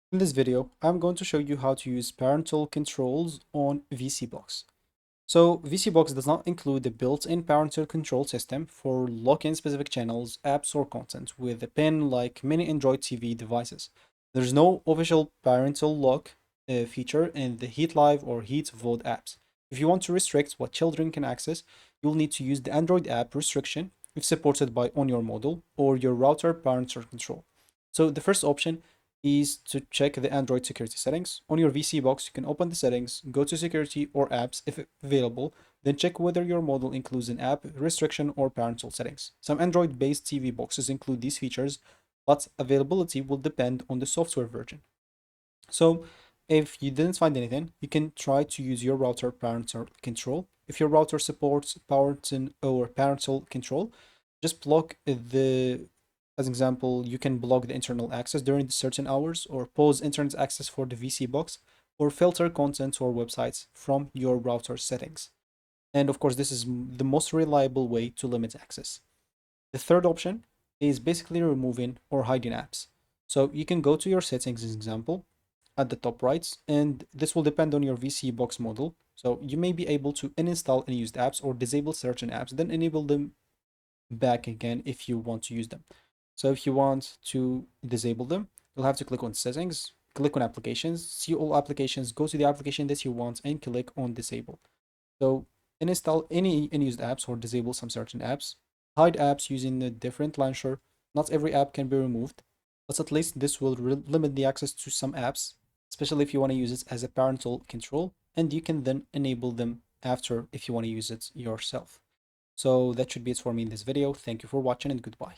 In this video, I'm going to show you how to use parental controls on VSeeBox. So VSeeBox does not include the built-in parental control system for lock-in specific channels, apps, or content with a pin like many Android TV devices. There's no official parental lock feature in the Heat Live or Heat VOD apps. If you want to restrict what children can access, you'll need to use the Android app restriction if supported by on your model or your router parental control. So the first option is to check the Android security settings. On your VSeeBox, you can open the settings, go to security or apps if available, then check whether your model includes an app restriction or parental settings. Some Android-based TV boxes include these features, but availability will depend on the software version. So if you didn't find anything, you can try to use your router parental control. If your router supports parental control, just block as example, you can block the internal access during the certain hours or pause internet access for the VSeeBox or filter content or websites from your router settings. And of course, this is the most reliable way to limit access. The third option is basically removing or hiding apps. So you can go to your settings, as example, at the top right, and this will depend on your VSeeBox model. So you may be able to uninstall unused apps or disable certain apps, then enable them back again if you want to use them. So if you want to disable them, you'll have to click on settings, click on applications, see all applications, go to the application that you want and click on disable. So uninstall any unused apps or disable some certain apps, hide apps using a different launcher. Not every app can be removed, but at least this will limit the access to some apps, especially if you want to use it as a parental control, and you can then enable them after if you want to use it yourself. So that should be it for me in this video. Thank you for watching and goodbye.